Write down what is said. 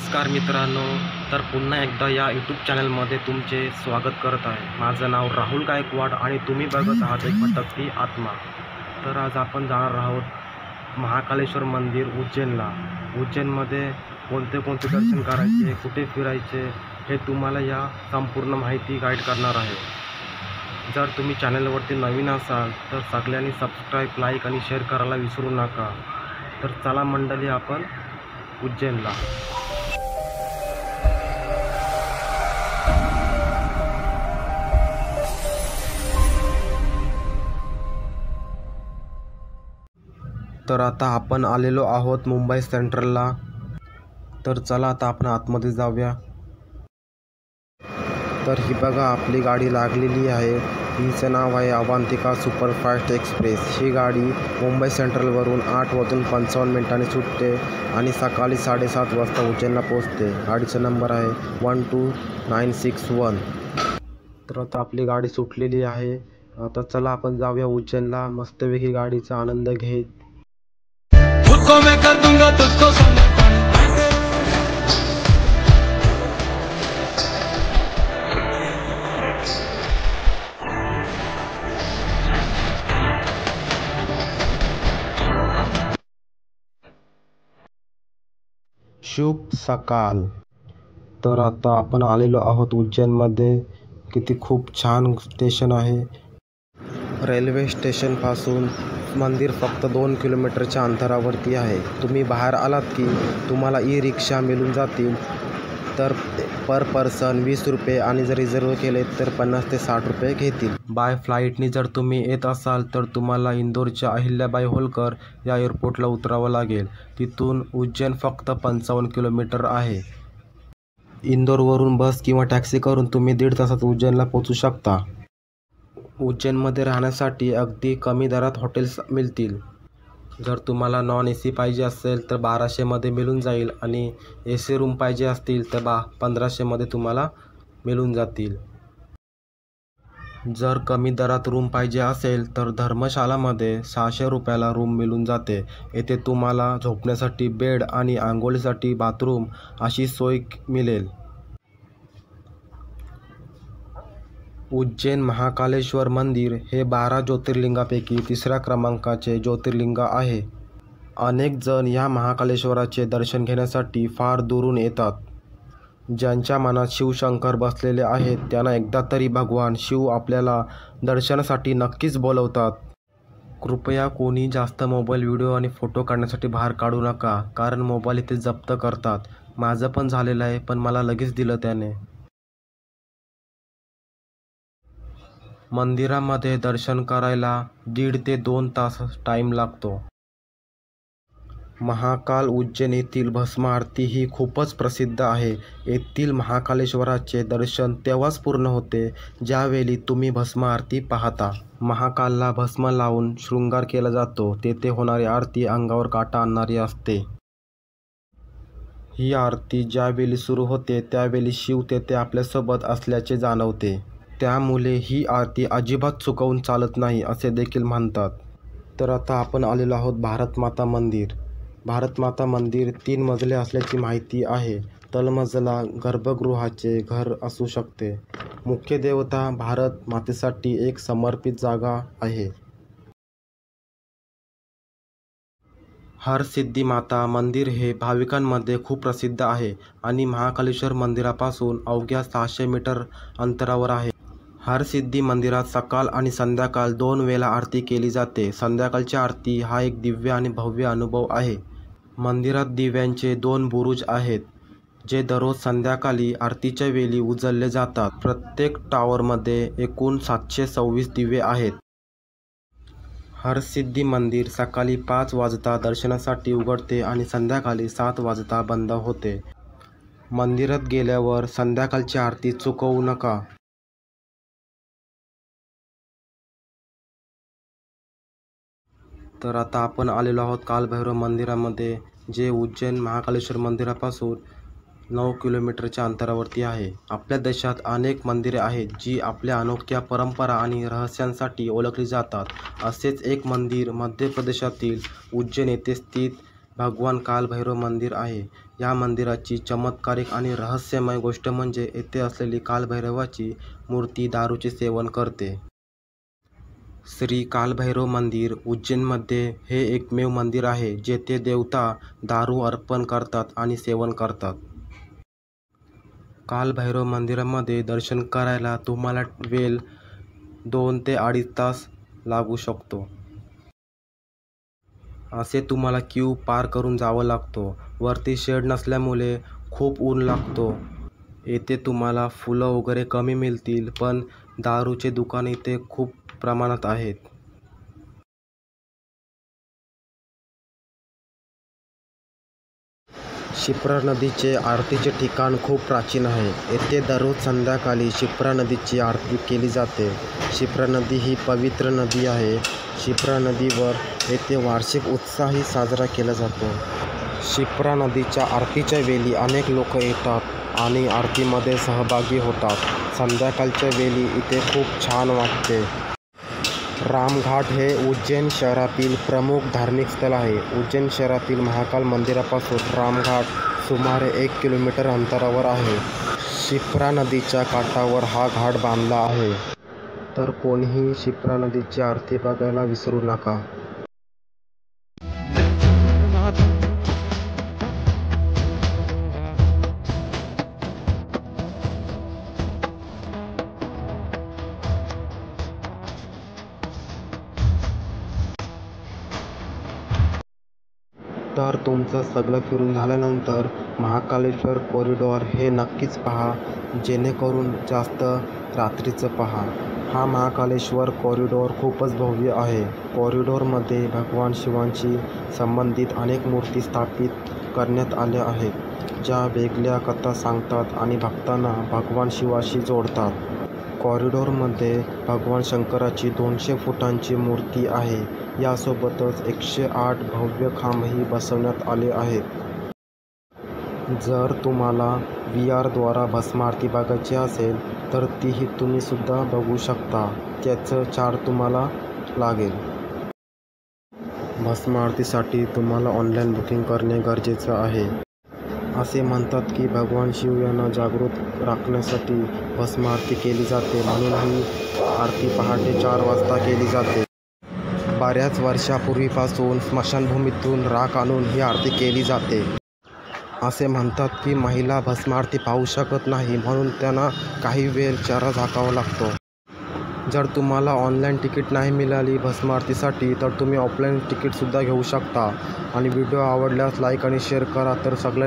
नमस्कार मित्रांनो, तर पुन्हा एकदा या यूट्यूब चॅनलमध्ये तुमचे स्वागत करत आहे। माझं नाव राहुल गायकवाड आणि तुम्ही बघत आहात एक भटकती आत्मा। तर आज आपण जाणार आहोत महाकालेश्वर मंदिर उज्जैनला। उज्जैनमध्ये कोणते कोणते दर्शन करायचे, कुठे फिरायचे हे तुम्हाला या संपूर्ण माहिती गाईड करणार आहे। जर तुम्ही चॅनलवरती नवीन असाल तर सगळ्यांनी सबस्क्राईब, लाईक आणि शेअर करायला विसरू नका। तर चला मंडळी, आपण उज्जैनला। तर आता आपण आलेलो आहोत मुंबई सेंट्रलला। तर चला आता आपण आतमध्ये जाऊया। तर ही बघा, आपली गाडी लागलेली आहे। हिचं नाव आहे अवंतिका सुपरफास्ट एक्सप्रेस। ही गाडी मुंबई सेंट्रलवरून 8:55 सुटते आणि सकाळी 7:30 वाजता उज्जैनला पोहोचते। गाडीचा नंबर आहे 12961। तर आता आपली गाडी सुटलेली आहे। आता चला आपण जाऊया उज्जैनला, मस्तपैकी गाडीचा आनंद घेत। शुभ सकाळ। तर आता आपण आलेलो आहोत उज्जैनमध्ये। किती खूप छान स्टेशन आहे। रेल्वे स्टेशनपासून मंदिर फक्त 2 किलोमीटरच्या अंतरावरती आहे। तुम्ही बाहेर आलात की तुम्हाला ई रिक्षा मिळून जातील। तर पर पर्सन 20 रुपये आणि जर रिझर्व केले तर 50 ते 60 रुपये घेतील। बाय फ्लाईटनी जर तुम्ही येत असाल तर तुम्हाला इंदोरच्या अहिल्याबाई होळकर या एअरपोर्टला उतरावं लागेल। तिथून उज्जैन फक्त 55 किलोमीटर आहे। इंदोरवरून बस किंवा टॅक्सी करून तुम्ही 1.5 तासात उज्जैनला पोहोचू शकता। उज्जैनमध्ये राहण्यासाठी अगदी कमी दरात हॉटेल्स मिळतील। जर तुम्हाला नॉन AC पाहिजे असेल तर 1200मध्ये मिळून जाईल आणि AC रूम पाहिजे असतील तर 1500मध्ये तुम्हाला मिळून जातील। जर कमी दरात रूम पाहिजे असेल तर धर्मशालामध्ये 600 रुपयाला रूम मिळून जाते। येथे तुम्हाला झोपण्यासाठी बेड आणि आंघोळीसाठी बाथरूम अशी सोय मिळेल। उज्जैन महाकालेश्वर मंदिर हे 12 ज्योतिर्लिंगापैकी 3ऱ्या क्रमांकाचे ज्योतिर्लिंग आहे। अनेक जण या महाकालेश्वराचे दर्शन घेण्यासाठी फार दूरून येतात। ज्यांच्या मनात शिवशंकर बसलेले आहेत त्यांना एकदा तरी भगवान शिव आपल्याला दर्शनासाठी नक्कीच बोलवतात। कृपया कोणी जास्त मोबाईल, व्हिडिओ आणि फोटो काढण्यासाठी बाहेर काढू नका, कारण मोबाईल इथे जप्त करतात। माझं पण झालेलं आहे, पण मला लगेच दिलं त्याने। मंदिरामध्ये दर्शन करायला 1.5 ते 2 तास टाईम लागतो। महाकाल उज्जैन येथील भस्म आरती ही खूपच प्रसिद्ध आहे। येथील महाकालेश्वराचे दर्शन तेव्हाच पूर्ण होते ज्यावेळी तुम्ही भस्म आरती पाहता। महाकालला भस्म लावून शृंगार केला जातो। तेथे होणारी आरती अंगावर काटा आणणारी असते। ही आरती ज्यावेळी सुरू होते त्यावेळी शिव तेथे आपल्यासोबत असल्याचे जाणवते। त्यामुळे ही आरती अजिबात चुकवून चालत नाही असे देखील म्हणतात। तर आता आपण आलेलो आहोत भारतमाता मंदिर। भारतमाता मंदिर 3 मजले असल्याची माहिती आहे। तळमजला गर्भगृहाचे घर असू शकते। मुख्य देवता भारत मातेसाठी एक समर्पित जागा आहे। हरसिद्धी माता मंदिर हे भाविकांमध्ये खूप प्रसिद्ध आहे आणि महाकालेश्वर मंदिरापासून अवघ्या 600 मीटर अंतरावर आहे। हरसिद्धी मंदिरात सकाळ आणि संध्याकाळ 2 वेळा आरती केली जाते। संध्याकाळची आरती हा एक दिव्य आणि भव्य अनुभव आहे। मंदिरात दिव्यांचे 2 बुरुज आहेत जे दररोज संध्याकाळी आरतीच्या वेळी उजळले जातात। प्रत्येक टॉवरमध्ये एकूण 726 दिवे आहेत। हरसिद्धी मंदिर सकाळी 5 वाजता दर्शनासाठी उघडते आणि संध्याकाळी 7 वाजता बंद होते। मंदिरात गेल्यावर संध्याकाळची आरती चुकवू नका। तर आता आपण आलेलो आहोत कालभैरव मंदिरामध्ये, जे उज्जैन महाकालेश्वर मंदिरापासून 9 किलोमीटरच्या अंतरावरती आहे। आपल्या देशात अनेक मंदिरे आहेत जी आपल्या अनोख्या परंपरा आणि रहस्यांसाठी ओळखली जातात। असेच एक मंदिर मध्य प्रदेशातील उज्जैन येथे स्थित भगवान कालभैरव मंदिर आहे. या मंदिराची चमत्कारिक आणि रहस्यमय गोष्ट म्हणजे येथे असलेली कालभैरवाची मूर्ती दारूचे सेवन करते. श्री कालभैरव मंदिर उज्जैनमध्ये हे एकमेव मंदिर आहे जेथे देवता दारू अर्पण करतात आणि सेवन करतात. कालभैरव मंदिरामध्ये दर्शन करायला तुम्हाला वेळ 2 ते 2.5 तास लागू शकतो. असे तुम्हाला क्यू पार करून जावं लागतो. वरती शेड नसल्यामुळे खूप ऊन लागतो. येथे तुम्हाला फुलं वगैरे कमी मिळतील, पण दारूचे दुकान इथे खूप प्रमाणात आहेत. शिप्रा नदीचे आरतीचे ठिकाण खूप प्राचीन आहे. येथे दररोज संध्याकाळी शिप्रा नदीची आरती केली जाते. शिप्रा नदी ही पवित्र नदी आहे. शिप्रा नदीवर येथे वार्षिक उत्सवही साजरा केला जातो. शिप्रा नदीच्या आरतीच्या वेळी अनेक लोक येतात आणि आरतीमध्ये सहभागी होतात. संध्याकाळच्या वेळी इथे खूप छान वाटते. रामघाट हे उज्जैन शहरातील प्रमुख धार्मिक स्थळ आहे. उज्जैन शहरातील महाकाल मंदिरापासून रामघाट सुमारे 1 किलोमीटर अंतरावर आहे. शिप्रा नदीच्या काठावर हा घाट बांधला आहे. तर कोणीही शिप्रा नदीची आरती बघायला विसरू नका. तर तुमचं सगळं फिरून झाल्यानंतर महाकालेश्वर कॉरिडॉर हे नक्कीच पहा, जेणेकरून जास्त रात्रीचं पहा. हा महाकालेश्वर कॉरिडॉर खूपच भव्य आहे. कॉरिडॉरमध्ये भगवान शिवांशी संबंधित अनेक मूर्ती स्थापित करण्यात आल्या आहेत, ज्या वेगळ्या कथा सांगतात आणि भक्तांना भगवान शिवाशी जोडतात. कॉरिडॉरमध्ये भगवान शंकराची 200 फुटांची मूर्ती आहे. यासोबतच 108 भव्य खांबही बसवण्यात आले आहेत. जर तुम्हाला VR द्वारा भस्मारती बघायची असेल तर तीही तुम्ही सुद्धा बघू शकता. त्याचं चार्ज तुम्हाला लागेल. भस्मारतीसाठी तुम्हाला ऑनलाईन बुकिंग करणे गरजेचं आहे. असे म्हणतात की भगवान शिव यांना जागृत राखण्यासाठी भस्मारती केली जाते, म्हणून ही आरती पहाटे 4 वाजता केली जाते. बऱ्याच वर्षापूर्वीपासून स्मशानभूमीतून राख आणून ही आरती केली जाते. असे म्हणतात की महिला भस्मारती पाहू शकत नाही, म्हणून त्यांना काही वेळ चेहरा झाकावा लागतो. जर तुम्हाला ऑनलाईन तिकीट नाही मिळाली भस्मारतीसाठी तर तुम्ही ऑफलाईन तिकीटसुद्धा घेऊ शकता. आणि व्हिडिओ आवडल्यास लाईक आणि शेअर करा. तर सगळ्या